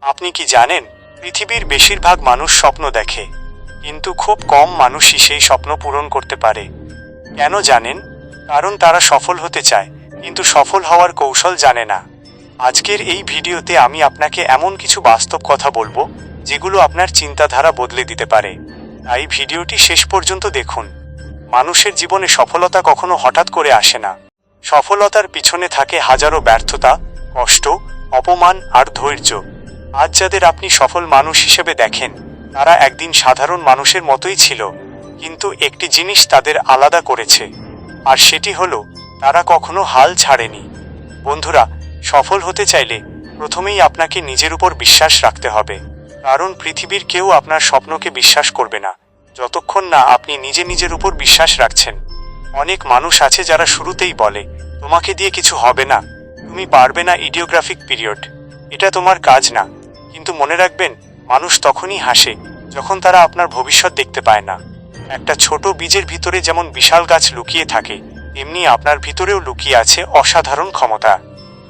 আপনি কি জানেন, পৃথিবীর বেশিরভাগ মানুষ স্বপ্ন দেখে, কিন্তু খুব কম মানুষই সেই স্বপ্ন পূরণ করতে পারে। কেন জানেন? কারণ তারা সফল হতে চায়, কিন্তু সফল হওয়ার কৌশল জানে না। আজকের এই ভিডিওতে আমি আপনাকে এমন কিছু বাস্তব কথা বলবো, যেগুলো আপনার চিন্তাধারা বদলে দিতে পারে। তাই ভিডিওটি শেষ পর্যন্ত দেখুন। মানুষের জীবনে সফলতা কখনো হঠাৎ করে আসে না। সফলতার পিছনে থাকে হাজারো ব্যর্থতা, কষ্ট, অপমান আর ধৈর্য। আজ যাদের আপনি সফল মানুষ হিসেবে দেখেন, তারা একদিন সাধারণ মানুষের মতোই ছিল, কিন্তু একটি জিনিস তাদের আলাদা করেছে, আর সেটি হলো তারা কখনো হাল ছাড়েনি। বন্ধুরা, সফল হতে চাইলে প্রথমেই আপনাকে নিজের উপর বিশ্বাস রাখতে হবে। কারণ পৃথিবীর কেউ আপনার স্বপ্নকে বিশ্বাস করবে না, যতক্ষণ না আপনি নিজের উপর বিশ্বাস রাখছেন। অনেক মানুষ আছে যারা শুরুতেই বলে, তোমাকে দিয়ে কিছু হবে না, তুমি পারবে না, ইডিওগ্রাফিক পিরিয়ড, এটা তোমার কাজ না। কিন্তু মনে রাখবেন, মানুষ তখনই হাসে যখন তারা আপনার ভবিষ্যৎ দেখতে পায় না। একটা ছোট বীজের ভিতরে যেমন বিশাল গাছ লুকিয়ে থাকে, তেমনি আপনার ভিতরেও লুকিয়ে আছে অসাধারণ ক্ষমতা।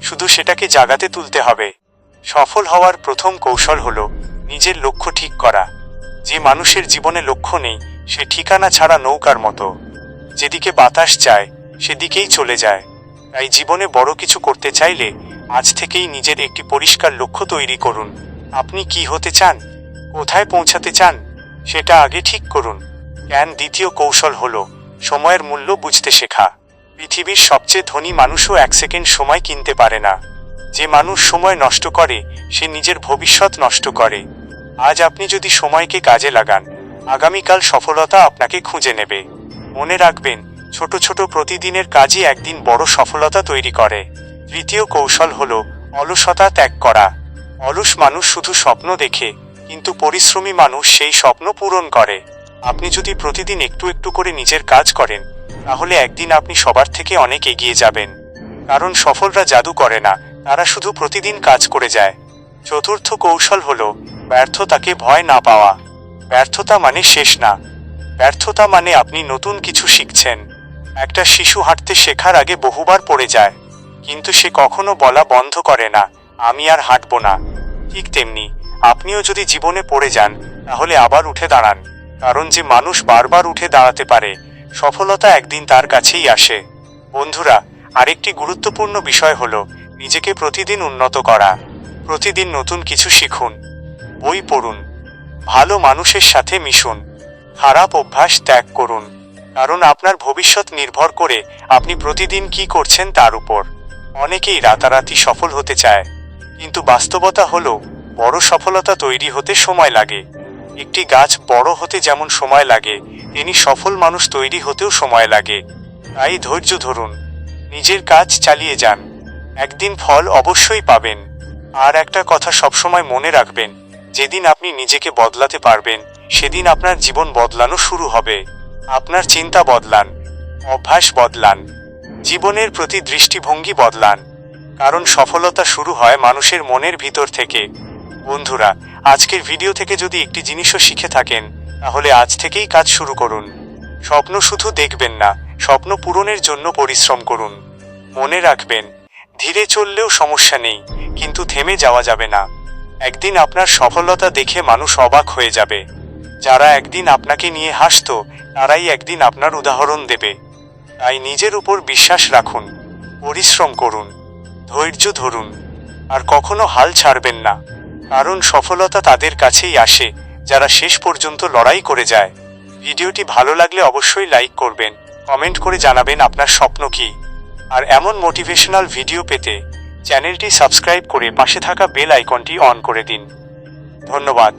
শুধু সেটাকে জাগাতে তুলতে হবে। সফল হওয়ার প্রথম কৌশল হলো নিজের লক্ষ্য ঠিক করা। যে মানুষের জীবনে লক্ষ্য নেই, সে ঠিকানা ছাড়া নৌকার মতো, যেদিকে বাতাস যায় সেদিকেই চলে যায়। তাই জীবনে বড় কিছু করতে চাইলে আজ থেকেই নিজের একটি পরিষ্কার লক্ষ্য তৈরি করুন। আপনি কি হতে চান, কোথায় পৌঁছাতে চান, সেটা আগে ঠিক করুন। দ্বিতীয় কৌশল হলো সময়ের মূল্য বুঝতে শেখা। পৃথিবীর সবচেয়ে ধনী মানুষও 1 সেকেন্ড সময় কিনতে পারে না। যে মানুষ সময় নষ্ট করে, সে নিজের ভবিষ্যৎ নষ্ট করে। আজ আপনি যদি সময়কে কাজে লাগান, আগামীকাল সফলতা আপনাকে খুঁজে নেবে। মনে রাখবেন, ছোট ছোট প্রতিদিনের কাজই একদিন বড় সফলতা তৈরি করে। তৃতীয় কৌশল হলো অলসতা ত্যাগ করা। অলস মানুষ শুধু স্বপ্ন দেখে, কিন্তু পরিশ্রমী মানুষ সেই স্বপ্ন পূরণ করে। আপনি যদি প্রতিদিন একটু একটু করে নিজের কাজ করেন, তাহলে একদিন আপনি সবার থেকে অনেক এগিয়ে যাবেন। কারণ সফলরা জাদু করে না, তারা শুধু প্রতিদিন কাজ করে যায়। চতুর্থ কৌশল হলো ব্যর্থতাকে ভয় না পাওয়া। ব্যর্থতা মানে শেষ না, ব্যর্থতা মানে আপনি নতুন কিছু শিখছেন। একটা শিশু হাঁটতে শেখার আগে বহুবার পড়ে যায়, কিন্তু সে কখনো বলা বন্ধ করে না, আমি আর হাঁটবো না। ঠিক তেমনি আপনিও যদি জীবনে পড়ে যান, তাহলে আবার উঠে দাঁড়ান। কারণ যে মানুষ বারবার উঠে দাঁড়াতে পারে, সফলতা একদিন তার কাছেই আসে। বন্ধুরা, আরেকটি গুরুত্বপূর্ণ বিষয় হলো নিজেকে প্রতিদিন উন্নত করা। প্রতিদিন নতুন কিছু শিখুন, বই পড়ুন, ভালো মানুষের সাথে মিশুন, খারাপ অভ্যাস ত্যাগ করুন। কারণ আপনার ভবিষ্যৎ নির্ভর করে আপনি প্রতিদিন কি করছেন তার উপর। অনেকেই রাতারাতি সফল হতে চায়, কিন্তু বাস্তবতা হলো বড় সফলতা তৈরি হতে সময় লাগে। একটি গাছ বড় হতে যেমন সময় লাগে, তেমনি সফল মানুষ তৈরি হতেও সময় লাগে। তাই ধৈর্য ধরুন, নিজের কাজ চালিয়ে যান, একদিন ফল অবশ্যই পাবেন। আর একটা কথা সবসময় মনে রাখবেন, যেদিন আপনি নিজেকে বদলাতে পারবেন, সেদিন আপনার জীবন বদলানো শুরু হবে। আপনার চিন্তা বদলান, অভ্যাস বদলান, জীবনের প্রতি দৃষ্টিভঙ্গি বদলান। কারণ সফলতা শুরু হয় মানুষের মনের ভিতর থেকে। বন্ধুরা, আজকের ভিডিও থেকে যদি একটি জিনিসও শিখে থাকেন, তাহলে আজ থেকেই কাজ শুরু করুন। স্বপ্ন শুধু দেখবেন না, স্বপ্ন পূরণের জন্য পরিশ্রম করুন। মনে রাখবেন, ধীরে চললেও সমস্যা নেই, কিন্তু থেমে যাওয়া যাবে না। একদিন আপনার সফলতা দেখে মানুষ অবাক হয়ে যাবে। যারা একদিন আপনাকে নিয়ে হাসতো, তারাই একদিন আপনার উদাহরণ দেবে। তাই নিজের উপর বিশ্বাস রাখুন, পরিশ্রম করুন, ধৈর্য ধরুন, আর কখনো হাল ছাড়বেন না। কারণ সফলতা তাদের কাছেই আসে যারা শেষ পর্যন্ত লড়াই করে যায়। ভিডিওটি ভালো লাগলে অবশ্যই লাইক করবেন, কমেন্ট করে জানাবেন আপনার স্বপ্ন কী। আর এমন মোটিভেশনাল ভিডিও পেতে চ্যানেলটি সাবস্ক্রাইব করে পাশে থাকা বেল আইকনটি অন করে দিন। ধন্যবাদ।